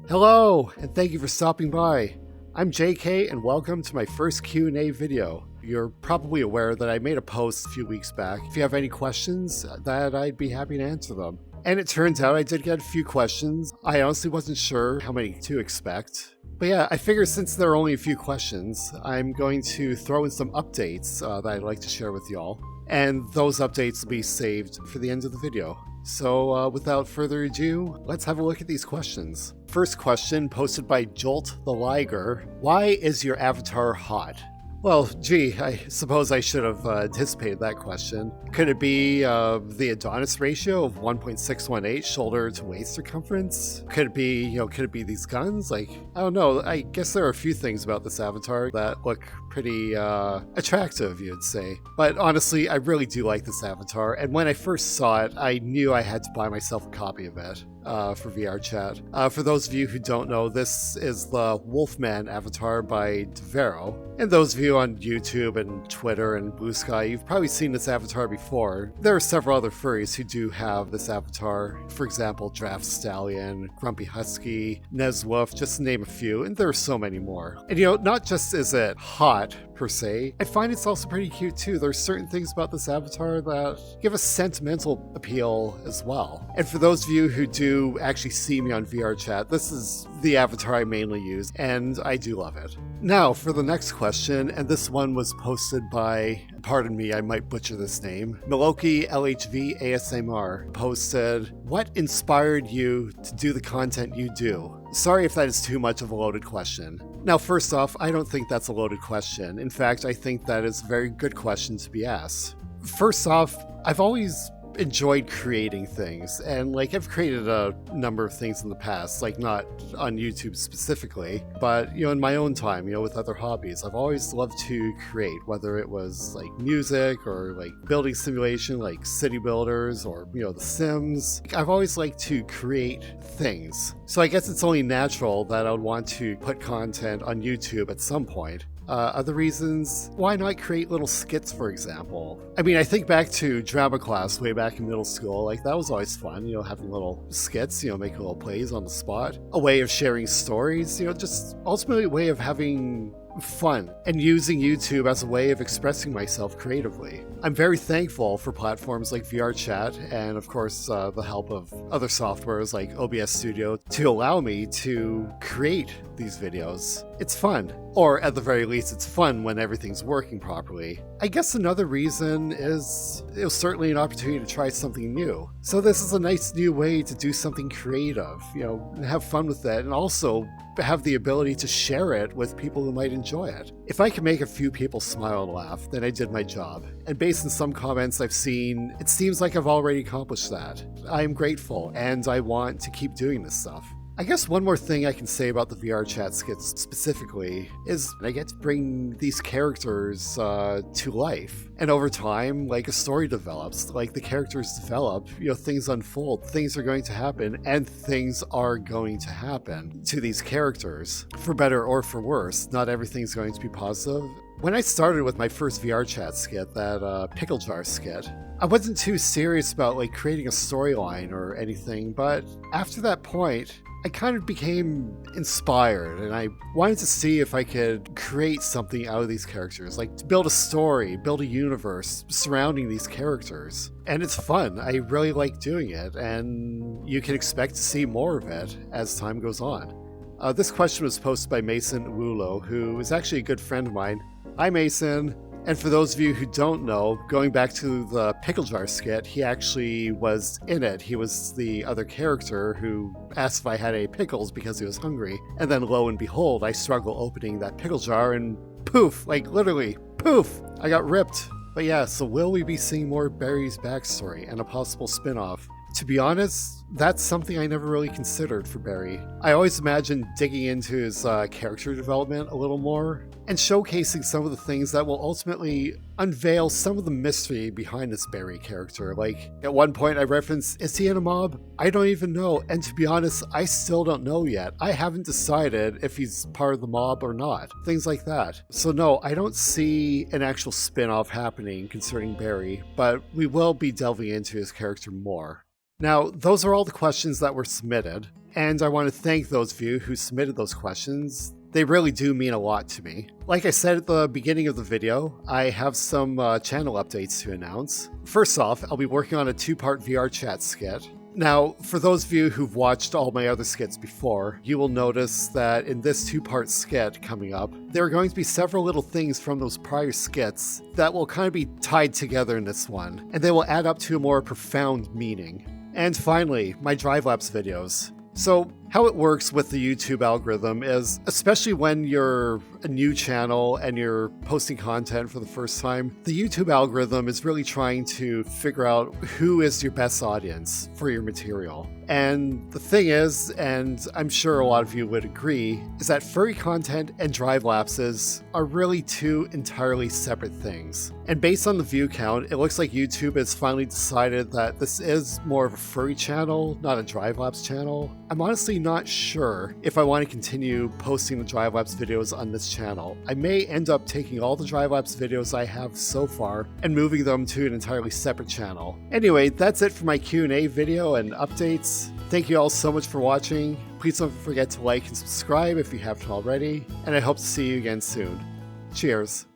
Hello, and thank you for stopping by. I'm JK, and welcome to my first Q&A video. You're probably aware that I made a post a few weeks back. If you have any questions, that I'd be happy to answer them. And it turns out I did get a few questions. I honestly wasn't sure how many to expect. But yeah, I figure since there are only a few questions, I'm going to throw in some updates that I'd like to share with y'all. And those updates will be saved for the end of the video. So without further ado, let's have a look at these questions. First question posted by Jolt the Liger. Why is your avatar hot? Well, gee, I suppose I should have anticipated that question. Could it be the Adonis ratio of 1.618 shoulder to waist circumference? Could it be these guns? I don't know. I guess there are a few things about this avatar that look pretty attractive, you'd say. But honestly, I really do like this avatar, and when I first saw it, I knew I had to buy myself a copy of it. For VRChat. For those of you who don't know, this is the Wolfman avatar by Devero. And those of you on YouTube and Twitter and Blue Sky, you've probably seen this avatar before. There are several other furries who do have this avatar. For example, Draft Stallion, Grumpy Husky, Nez Wolf, just to name a few, and there are so many more. And not just is it hot per se, I find it's also pretty cute too. There's certain things about this avatar that give a sentimental appeal as well. And for those of you who do actually see me on VRChat, this is the avatar I mainly use, and I do love it. Now for the next question, and this one was posted by, pardon me, I might butcher this name, Miloki LHV ASMR posted, what inspired you to do the content you do? Sorry if that is too much of a loaded question. Now, first off, I don't think that's a loaded question. In fact, I think that is a very good question to be asked. First off, I've always enjoyed creating things, and I've created a number of things in the past, not on YouTube specifically, but in my own time, with other hobbies. I've always loved to create, whether it was music or building simulation like City Builders or The Sims. I've always liked to create things, so I guess it's only natural that I would want to put content on YouTube at some point. Other reasons, why not create little skits, for example? I mean, I think back to drama class way back in middle school, that was always fun, having little skits, making little plays on the spot. A way of sharing stories, just ultimately a way of having fun and using YouTube as a way of expressing myself creatively. I'm very thankful for platforms like VRChat and of course the help of other softwares like OBS Studio to allow me to create these videos. It's fun, or at the very least it's fun when everything's working properly. I guess another reason is it was certainly an opportunity to try something new. So this is a nice new way to do something creative, and have fun with it, and also have the ability to share it with people who might enjoy it. If I can make a few people smile and laugh, then I did my job. And based on some comments I've seen, it seems like I've already accomplished that. I am grateful, and I want to keep doing this stuff. I guess one more thing I can say about the VRChat skits specifically is I get to bring these characters to life. And over time, a story develops, the characters develop, things unfold, things are going to happen, and things are going to happen to these characters. For better or for worse, not everything's going to be positive. When I started with my first VRChat skit, that pickle jar skit, I wasn't too serious about creating a storyline or anything, but after that point, I kind of became inspired, and I wanted to see if I could create something out of these characters, to build a story, build a universe surrounding these characters. And it's fun. I really like doing it, and you can expect to see more of it as time goes on. This question was posted by Mason Wulo, who is actually a good friend of mine. Hi, Mason. And for those of you who don't know, going back to the pickle jar skit, he actually was in it. He was the other character who asked if I had any pickles because he was hungry. And then lo and behold, I struggle opening that pickle jar and poof, literally, poof, I got ripped. But yeah, so will we be seeing more Barry's backstory and a possible spin-off? To be honest, that's something I never really considered for Barry. I always imagined digging into his character development a little more and showcasing some of the things that will ultimately unveil some of the mystery behind this Barry character. At one point I referenced, is he in a mob? I don't even know, and to be honest, I still don't know yet. I haven't decided if he's part of the mob or not. Things like that. So no, I don't see an actual spin-off happening concerning Barry, but we will be delving into his character more. Now, those are all the questions that were submitted, And I want to thank those of you who submitted those questions. They really do mean a lot to me. Like I said at the beginning of the video, I have some channel updates to announce. First off, I'll be working on a 2-part VRChat skit. Now, for those of you who've watched all my other skits before, you will notice that in this 2-part skit coming up, there are going to be several little things from those prior skits that will kind of be tied together in this one, and they will add up to a more profound meaning. And finally, my drive-lapse videos. So, how it works with the YouTube algorithm is, especially when you're a new channel and you're posting content for the first time, the YouTube algorithm is really trying to figure out who is your best audience for your material. And the thing is, and I'm sure a lot of you would agree, is that furry content and drive lapses are really two entirely separate things. And based on the view count, it looks like YouTube has finally decided that this is more of a furry channel, not a drive lapse channel. I'm honestly not sure if I want to continue posting the drive lapse videos on this channel. I may end up taking all the drive lapse videos I have so far and moving them to an entirely separate channel. Anyway, that's it for my Q&A video and updates. Thank you all so much for watching. Please don't forget to like and subscribe if you haven't already, and I hope to see you again soon. Cheers.